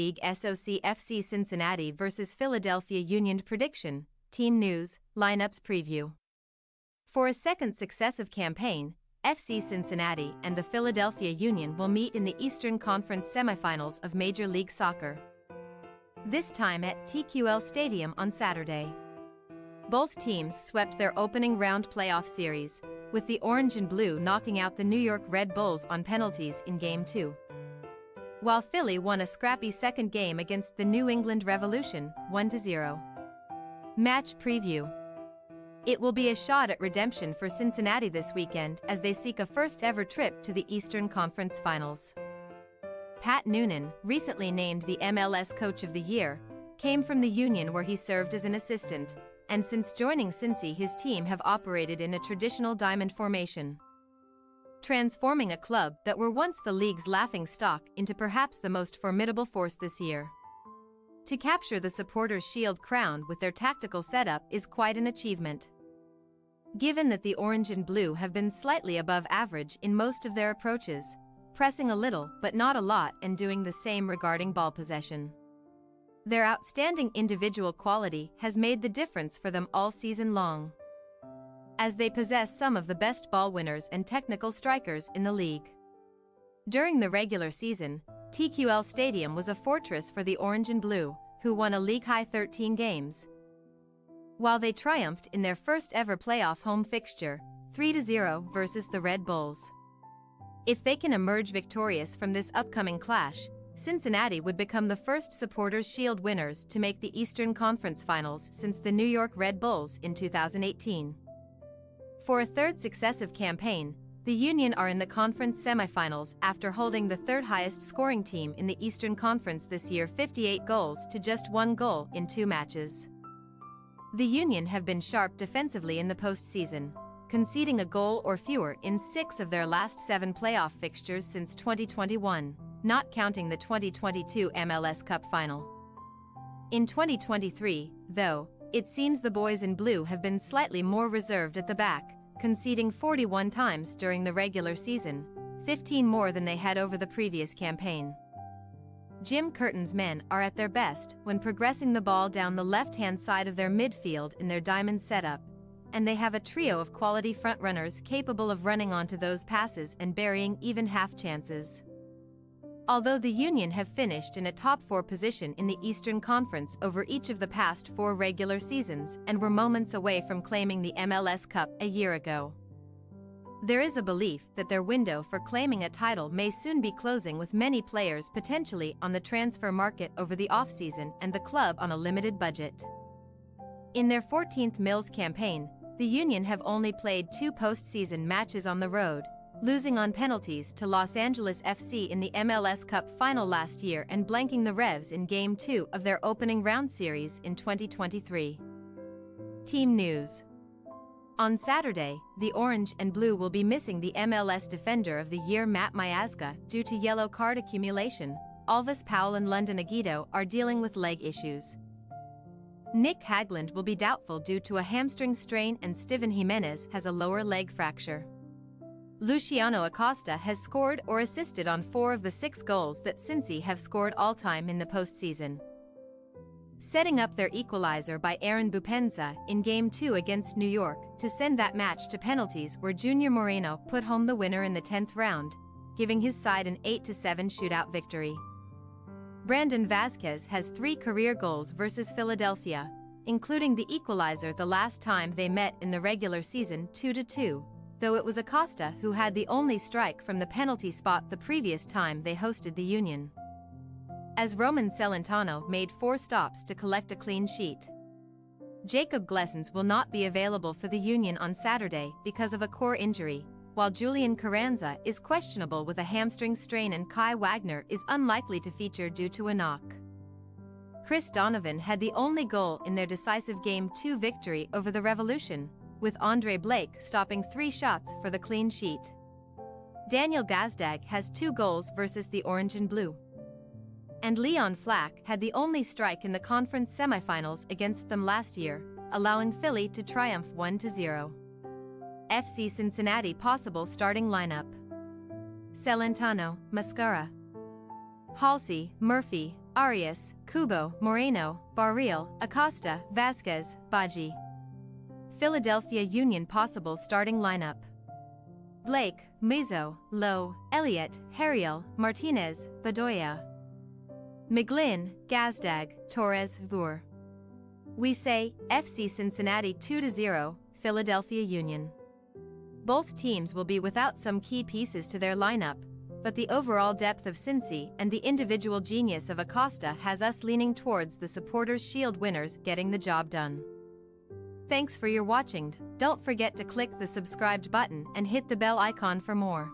League SoC FC Cincinnati vs Philadelphia Union prediction, team news, lineups preview. For a second successive campaign, FC Cincinnati and the Philadelphia Union will meet in the Eastern Conference semifinals of Major League Soccer. This time at TQL Stadium on Saturday. Both teams swept their opening round playoff series, with the Orange and Blue knocking out the New York Red Bulls on penalties in Game 2. While Philly won a scrappy second game against the New England Revolution, 1-0. Match preview. It will be a shot at redemption for Cincinnati this weekend as they seek a first-ever trip to the Eastern Conference Finals. Pat Noonan, recently named the MLS Coach of the Year, came from the Union where he served as an assistant, and since joining Cincy his team have operated in a traditional diamond formation, transforming a club that were once the league's laughingstock into perhaps the most formidable force this year. To capture the Supporters' Shield crown with their tactical setup is quite an achievement. Given that the Orange and Blue have been slightly above average in most of their approaches, pressing a little but not a lot and doing the same regarding ball possession, their outstanding individual quality has made the difference for them all season long, as they possess some of the best ball winners and technical strikers in the league. During the regular season, TQL Stadium was a fortress for the Orange and Blue, who won a league-high 13 games, while they triumphed in their first-ever playoff home fixture, 3-0 versus the Red Bulls. If they can emerge victorious from this upcoming clash, Cincinnati would become the first Supporters' Shield winners to make the Eastern Conference Finals since the New York Red Bulls in 2018. For a third successive campaign, the Union are in the conference semifinals after holding the third-highest scoring team in the Eastern Conference this year, 58 goals to just 1 goal in 2 matches. The Union have been sharp defensively in the postseason, conceding a goal or fewer in 6 of their last 7 playoff fixtures since 2021, not counting the 2022 MLS Cup final. In 2023, though, it seems the boys in blue have been slightly more reserved at the back, conceding 41 times during the regular season, 15 more than they had over the previous campaign. Jim Curtin's men are at their best when progressing the ball down the left-hand side of their midfield in their diamond setup, and they have a trio of quality frontrunners capable of running onto those passes and burying even half chances. Although the Union have finished in a top 4 position in the Eastern Conference over each of the past 4 regular seasons and were moments away from claiming the MLS Cup a year ago, there is a belief that their window for claiming a title may soon be closing, with many players potentially on the transfer market over the offseason and the club on a limited budget. In their 14th Mills campaign, the Union have only played 2 postseason matches on the road, losing on penalties to Los Angeles FC in the MLS Cup final last year and blanking the Revs in Game 2 of their opening round series in 2023. Team news. On Saturday, the Orange and Blue will be missing the MLS Defender of the Year Matt Miazga due to yellow card accumulation. Alvis Powell and London Aguido are dealing with leg issues. Nick Hagglund will be doubtful due to a hamstring strain, and Steven Jimenez has a lower leg fracture. Luciano Acosta has scored or assisted on 4 of the 6 goals that Cincy have scored all-time in the postseason, setting up their equalizer by Aaron Bupenza in Game 2 against New York to send that match to penalties, where Junior Moreno put home the winner in the 10th round, giving his side an 8-7 shootout victory. Brandon Vazquez has 3 career goals versus Philadelphia, including the equalizer the last time they met in the regular season, 2-2, though it was Acosta who had the only strike from the penalty spot the previous time they hosted the Union, as Roman Celentano made 4 stops to collect a clean sheet. Jacob Glessens will not be available for the Union on Saturday because of a core injury, while Julian Carranza is questionable with a hamstring strain and Kai Wagner is unlikely to feature due to a knock. Chris Donovan had the only goal in their decisive Game 2 victory over the Revolution, with Andre Blake stopping 3 shots for the clean sheet. Daniel Gazdag has 2 goals versus the Orange and Blue, and Leon Flack had the only strike in the conference semifinals against them last year, allowing Philly to triumph 1-0. FC Cincinnati possible starting lineup: Celentano, Mascara, Halsey, Murphy, Arias, Kubo, Moreno, Barreal, Acosta, Vasquez, Baji. Philadelphia Union possible starting lineup: Blake, Mizzo, Lowe, Elliott, Harriel, Martinez, Bedoya. McGlynn, Gazdag, Torres, Vur. We say, FC Cincinnati 2-0, Philadelphia Union. Both teams will be without some key pieces to their lineup, but the overall depth of Cincy and the individual genius of Acosta has us leaning towards the Supporters' Shield winners getting the job done. Thanks for your watching. Don't forget to click the subscribed button and hit the bell icon for more.